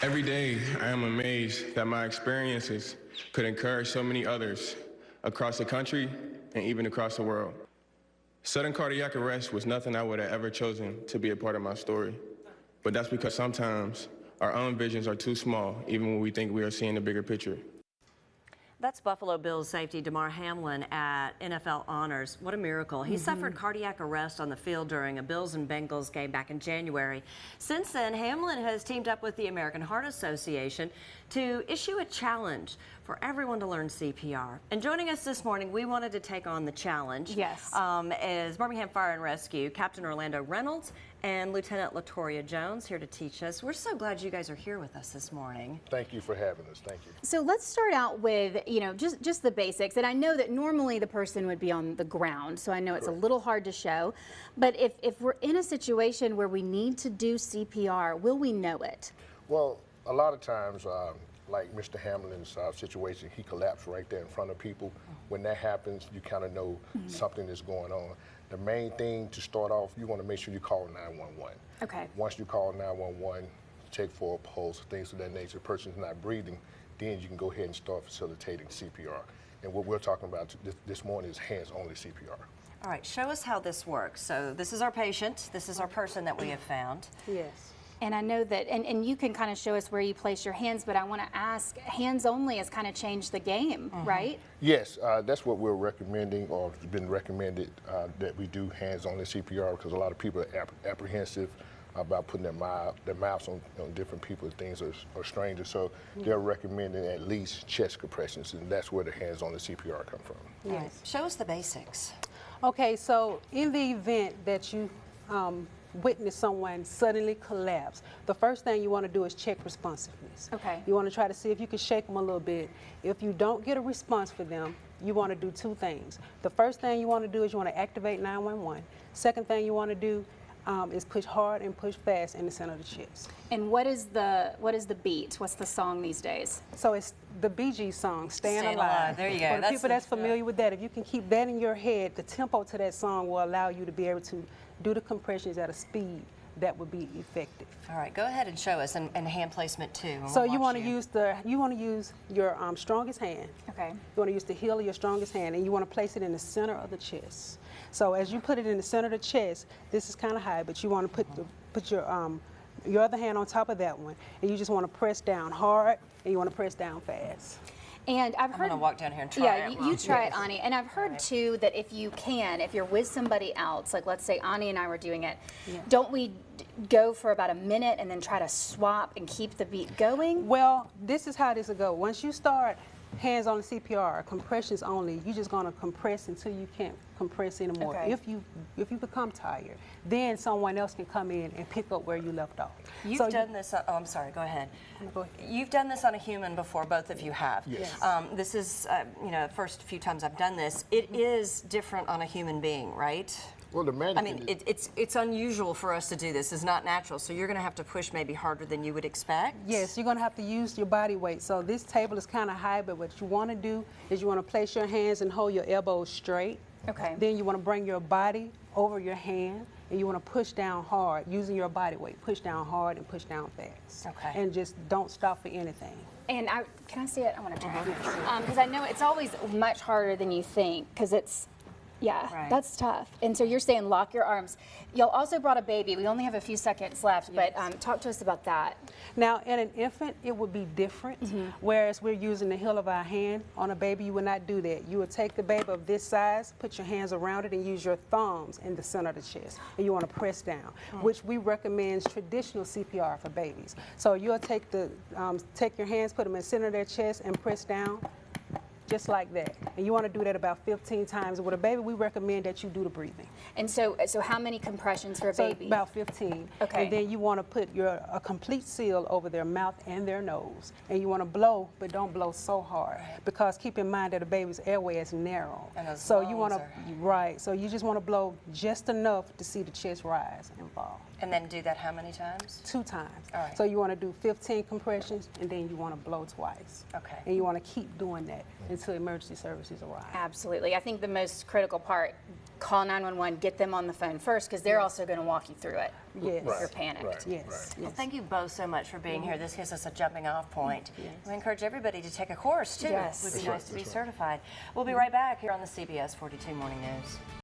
Every day, I am amazed that my experiences could encourage so many others across the country and even across the world. Sudden cardiac arrest was nothing I would have ever chosen to be a part of my story. But that's because sometimes our own visions are too small, even when we think we are seeing the bigger picture. That's Buffalo Bills safety Damar Hamlin at NFL Honors. What a miracle. He suffered cardiac arrest on the field during a Bills and Bengals game back in January. Since then, Hamlin has teamed up with the American Heart Association to issue a challenge for everyone to learn CPR. And joining us this morning, we wanted to take on the challenge. Yes. Is Birmingham Fire and Rescue, Captain Orlando Reynolds and Lieutenant Latoya Jones here to teach us. We're so glad you guys are here with us this morning. Thank you for having us. Thank you. So let's start out with, just the basics. And I know that normally the person would be on the ground, so I know it's a little hard to show. But if we're in a situation where we need to do CPR, will we know it? Well, a lot of times, like Mr. Hamlin's situation, he collapsed right there in front of people. When that happens, you kind of know something is going on. The main thing to start off, you want to make sure you call 911. Okay. Once you call 911, check for a pulse, things of that nature, the person's not breathing, then you can go ahead and start facilitating CPR. And what we're talking about this morning is hands-only CPR. All right, show us how this works. So this is our patient. This is our person that we have found. Yes. And I know that, and you can kind of show us where you place your hands, but I want to ask, hands only has kind of changed the game, right? Yes, that's what we're recommending, or it's been recommended that we do hands-only CPR, because a lot of people are apprehensive about putting their mouths on different people. Things are strangers, so they're recommending at least chest compressions, and that's where the hands-only CPR come from. Yes. Right. Show us the basics. Okay, so in the event that you witness someone suddenly collapse, the first thing you want to do is check responsiveness. Okay. You want to try to see if you can shake them a little bit. If you don't get a response for them, you want to do two things. The first thing you want to do is you want to activate 911. Second thing you want to do is push hard and push fast in the center of the chest. And what is the beat? What's the song these days? So it's the Bee Gees song, Staying Alive. There you go. For the people that's familiar with that, if you can keep that in your head, the tempo to that song will allow you to be able to do the compressions at a speed that would be effective. All right, go ahead and show us, and hand placement too. So you want to use your strongest hand. Okay. You want to use the heel of your strongest hand, and you want to place it in the center of the chest. So as you put it in the center of the chest, this is kind of high, but you want to put your other hand on top of that one, and you just want to press down hard, and you want to press down fast. And I've heard. I'm gonna walk down here and try yeah, it. you try it, Ani. And I've heard too that if you're with somebody else, like let's say Ani and I were doing it, don't we go for about a minute and then try to swap and keep the beat going? Well, this is how this will go. Once you start hands on the CPR, compressions only, you're just gonna compress until you can't compress anymore. Okay. If you become tired, then someone else can come in and pick up where you left off. You've done this, oh, I'm sorry, go ahead. Go ahead. You've done this on a human before, both of you have. Yes. This is, the first few times I've done this, it is different on a human being, right? Well, the magic. I mean, it's unusual for us to do this. It's not natural, so you're going to have to push maybe harder than you would expect. Yes, you're going to have to use your body weight. So this table is kind of high, but what you want to do is you want to place your hands and hold your elbows straight. Okay. Then you want to bring your body over your hand, and you want to push down hard using your body weight. Push down hard and push down fast. Okay. And just don't stop for anything. And can I see it? I want to try it. Because I know it's always much harder than you think, because it's, Right. that's tough. And so you're saying lock your arms. Y'all also brought a baby. We only have a few seconds left, but talk to us about that. Now, in an infant, it would be different. Whereas we're using the heel of our hand on a baby, you would not do that. You would take the baby of this size, put your hands around it, and use your thumbs in the center of the chest. And you want to press down, which we recommend traditional CPR for babies. So you'll take your hands, put them in the center of their chest, and press down. Just like that. And you want to do that about 15 times. With a baby, we recommend that you do the breathing. And so how many compressions for a baby? About 15. Okay. And then you want to put a complete seal over their mouth and their nose. And you want to blow, but don't blow so hard. Because keep in mind that a baby's airway is narrow. And those so you want lungs to, so you just want to blow just enough to see the chest rise and fall. And then do that how many times? 2 times. All right. So you want to do 15 compressions, and then you want to blow twice. Okay. And you want to keep doing that until emergency services arrive. Absolutely. I think the most critical part, call 911, get them on the phone first, because they're also going to walk you through it Yes. if you're panicked. Right. Yes. Right. Well, thank you both so much for being here. This gives us a jumping off point. Yes. We encourage everybody to take a course, too. Yes. It would be That's nice to be certified. We'll be right back here on the CBS 42 Morning News.